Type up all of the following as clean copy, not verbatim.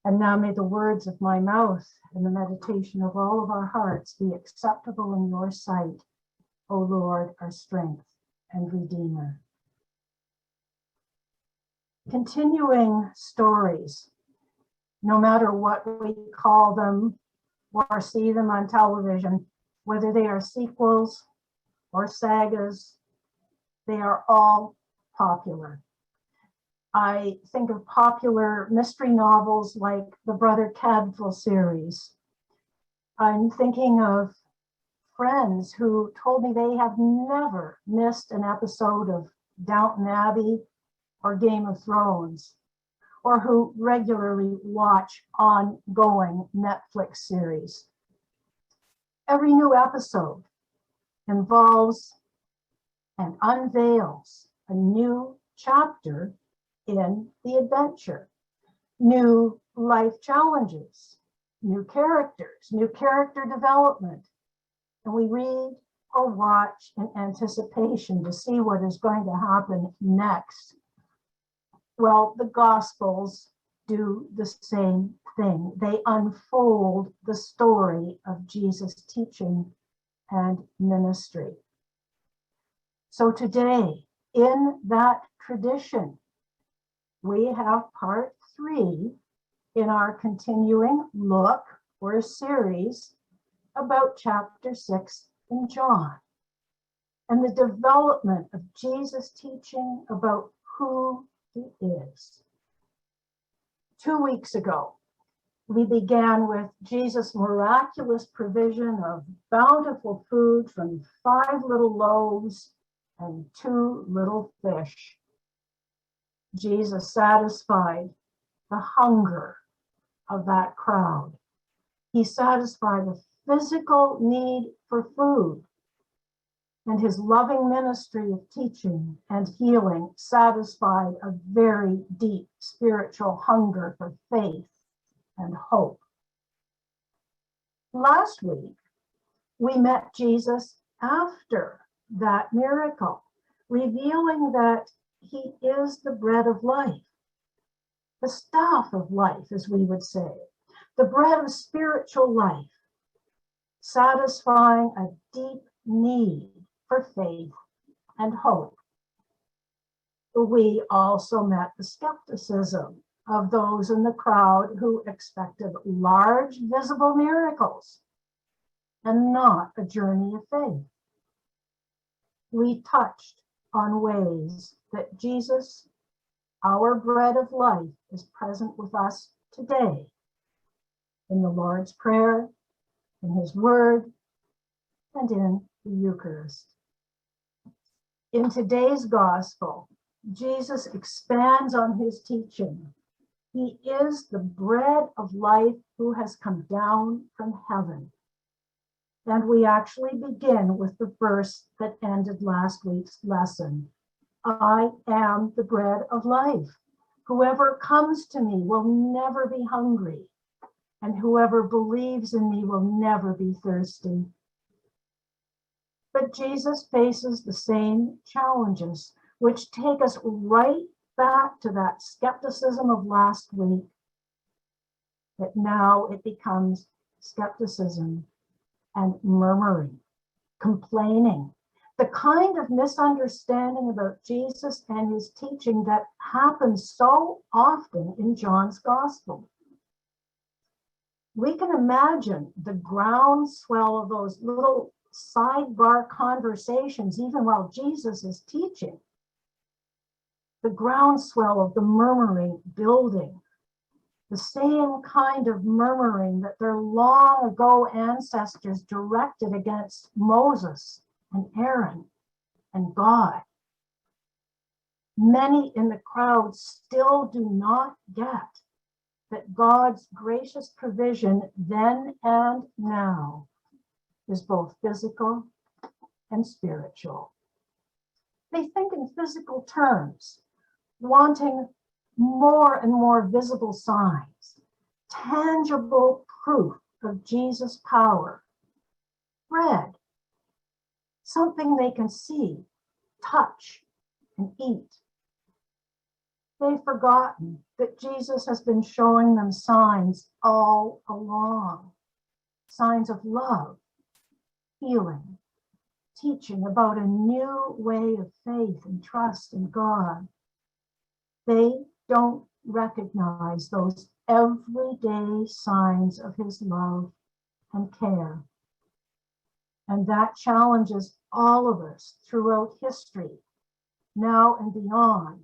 And now may the words of my mouth and the meditation of all of our hearts be acceptable in your sight, O Lord, our strength and Redeemer. Continuing stories, no matter what we call them or see them on television, whether they are sequels or sagas, they are all popular. I think of popular mystery novels like the Brother Cadfael series. I'm thinking of friends who told me they have never missed an episode of Downton Abbey or Game of Thrones, or who regularly watch ongoing Netflix series. Every new episode involves and unveils a new chapter in the adventure, new life challenges, new characters, new character development. And we read or watch in anticipation to see what is going to happen next. Well, the Gospels do the same thing. They unfold the story of Jesus' teaching and ministry. So today, in that tradition, we have part 3 in our continuing look or series about chapter 6 in John and the development of Jesus' teaching about who he is. 2 weeks ago, we began with Jesus' miraculous provision of bountiful food from 5 little loaves and 2 little fish. Jesus satisfied the hunger of that crowd. He satisfied the physical need for food, and his loving ministry of teaching and healing satisfied a very deep spiritual hunger for faith and hope. Last week, we met Jesus after that miracle, revealing that he is the bread of life, the staff of life, as we would say, the bread of spiritual life, satisfying a deep need for faith and hope. We also met the skepticism of those in the crowd who expected large visible miracles and not a journey of faith. We touched on ways that Jesus, our bread of life, is present with us today in the Lord's Prayer, in his word, and in the Eucharist. In today's gospel, Jesus expands on his teaching. He is the bread of life who has come down from heaven. And we actually begin with the verse that ended last week's lesson. I am the bread of life. Whoever comes to me will never be hungry, and whoever believes in me will never be thirsty. But Jesus faces the same challenges, which take us right back to that skepticism of last week. But now it becomes skepticism and murmuring, complaining, the kind of misunderstanding about Jesus and his teaching that happens so often in John's gospel. We can imagine the groundswell of those little sidebar conversations, even while Jesus is teaching. The groundswell of the murmuring building, the same kind of murmuring that their long ago ancestors directed against Moses and Aaron and God. Many in the crowd still do not get that God's gracious provision then and now is both physical and spiritual. They think in physical terms, wanting more and more visible signs, tangible proof of Jesus' power. Bread, something they can see, touch, and eat. They've forgotten that Jesus has been showing them signs all along, signs of love, healing, teaching about a new way of faith and trust in God. They don't recognize those everyday signs of his love and care. And that challenges all of us throughout history, now and beyond,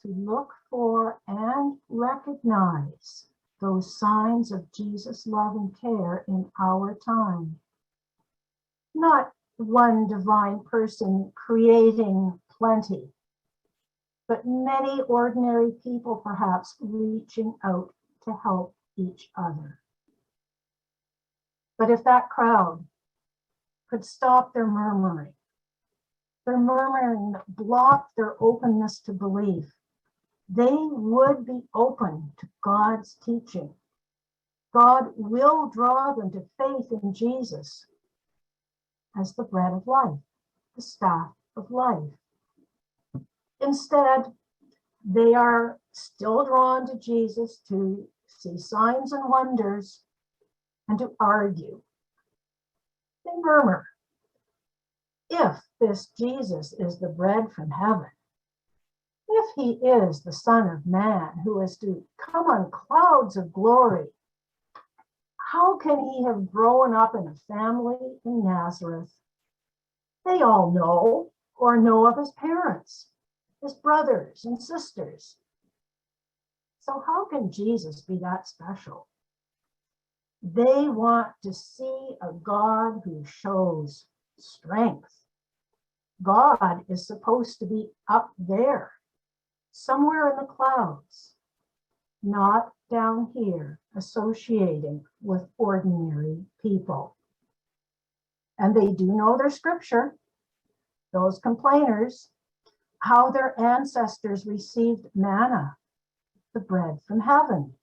to look for and recognize those signs of Jesus' love and care in our time. Not one divine person creating plenty, but many ordinary people perhaps reaching out to help each other. But if that crowd could stop their murmuring that blocked their openness to belief, they would be open to God's teaching. God will draw them to faith in Jesus as the bread of life, the staff of life. Instead, they are still drawn to Jesus to see signs and wonders and to argue. They murmur, if this Jesus is the bread from heaven, if he is the Son of Man who is to come on clouds of glory, how can he have grown up in a family in Nazareth? They all know or know of his parents, his brothers and sisters. So how can Jesus be that special? They want to see a God who shows strength. God is supposed to be up there, somewhere in the clouds, not down here associating with ordinary people. And they do know their scripture, those complainers, how their ancestors received manna, the bread from heaven,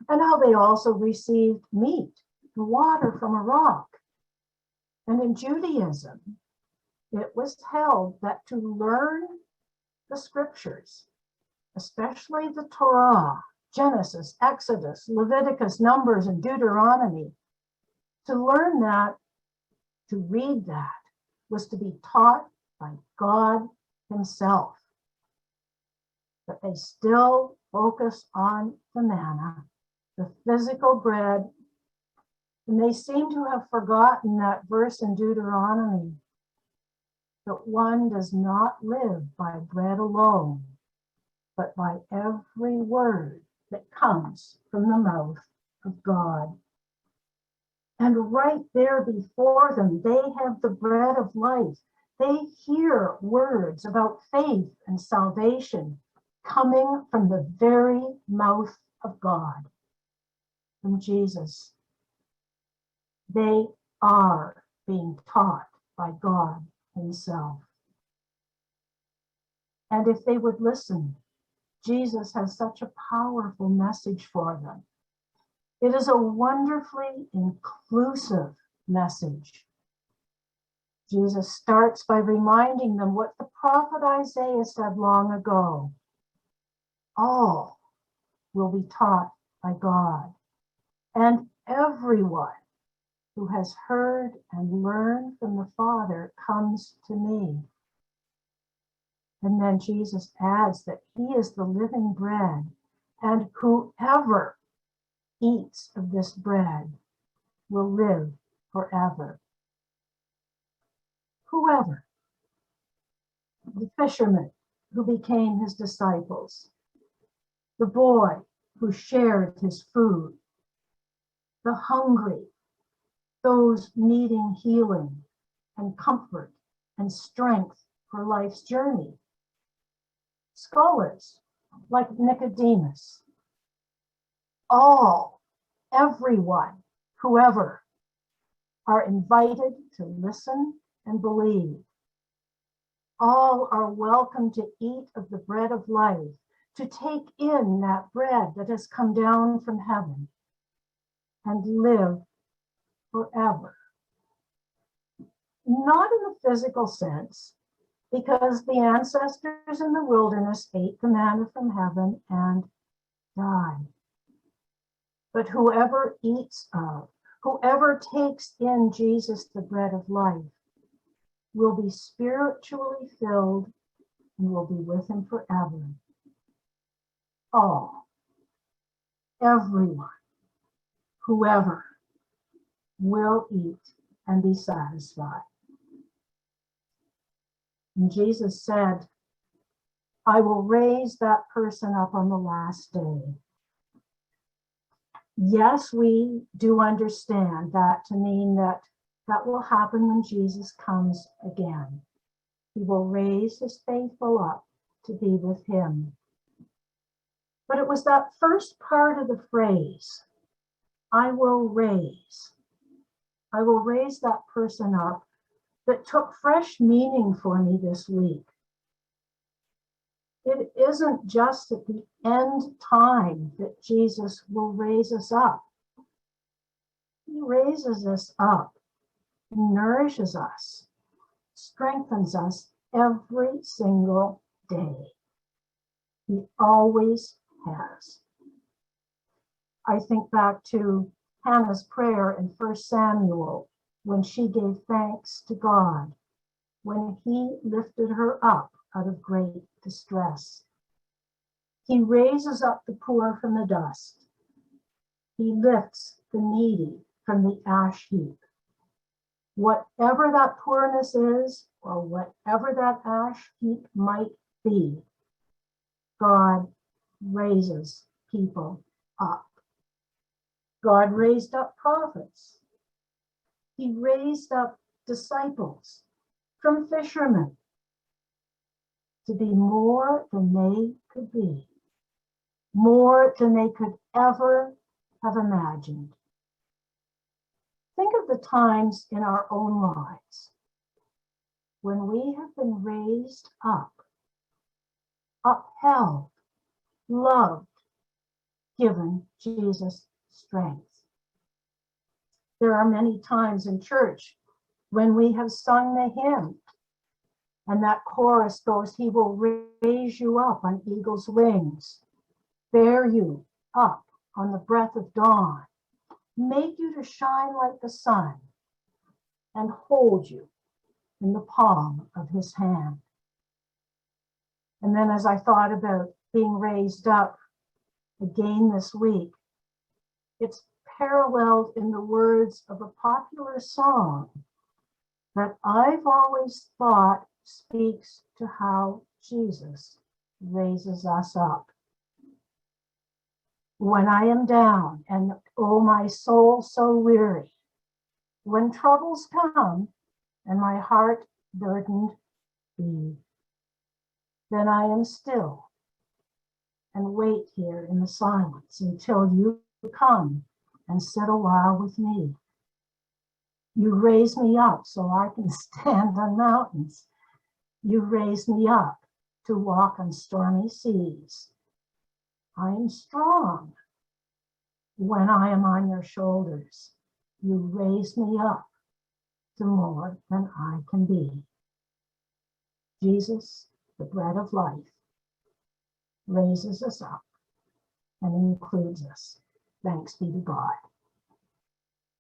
and how they also received meat and water from a rock. And in Judaism, it was held that to learn the scriptures, especially the Torah, Genesis, Exodus, Leviticus, Numbers, and Deuteronomy, to learn that, to read that, was to be taught by God himself. But they still focus on the manna, the physical bread, and they seem to have forgotten that verse in Deuteronomy, that one does not live by bread alone, but by every word that comes from the mouth of God. And right there before them, they have the bread of life. They hear words about faith and salvation coming from the very mouth of God, from Jesus. They are being taught by God himself. And if they would listen, Jesus has such a powerful message for them. It is a wonderfully inclusive message. Jesus starts by reminding them what the prophet Isaiah said long ago. All will be taught by God, and everyone who has heard and learned from the Father comes to me. And then Jesus adds that he is the living bread, and whoever eats of this bread will live forever. Whoever, the fishermen who became his disciples, the boy who shared his food, the hungry, those needing healing and comfort and strength for life's journey, scholars like Nicodemus, all, everyone, whoever, are invited to listen and believe. All are welcome to eat of the bread of life, to take in that bread that has come down from heaven and live forever. Not in the physical sense, because the ancestors in the wilderness ate the manna from heaven and died. But whoever eats of, whoever takes in Jesus, the bread of life, will be spiritually filled and will be with him forever. All, everyone, whoever will eat and be satisfied. And Jesus said, I will raise that person up on the last day. Yes, we do understand that to mean that that will happen when Jesus comes again. He will raise his faithful up to be with him. But it was that first part of the phrase, I will raise that person up, that took fresh meaning for me this week. It isn't just at the end time that Jesus will raise us up. He raises us up, nourishes us, strengthens us every single day. He always has. I think back to Hannah's prayer in 1 Samuel when she gave thanks to God, when he lifted her up out of great distress. He raises up the poor from the dust. He lifts the needy from the ash heap. Whatever that poorness is, or whatever that ash heap might be, God raises people up. God raised up prophets. He raised up disciples from fishermen to be more than they could be, more than they could ever have imagined. Think of the times in our own lives when we have been raised up, upheld, loved, given Jesus strength. There are many times in church when we have sung the hymn and that chorus goes, he will raise you up on eagle's wings, bear you up on the breath of dawn, make you to shine like the sun, and hold you in the palm of his hand. And then as I thought about being raised up again this week, it's paralleled in the words of a popular song that I've always thought speaks to how Jesus raises us up. When I am down and, oh, my soul so weary, when troubles come and my heart burdened be, then I am still and wait here in the silence until you come and sit a while with me. You raise me up so I can stand on mountains. You raise me up to walk on stormy seas. I am strong when I am on your shoulders. You raise me up to more than I can be. Jesus, the bread of life, raises us up and includes us. Thanks be to God.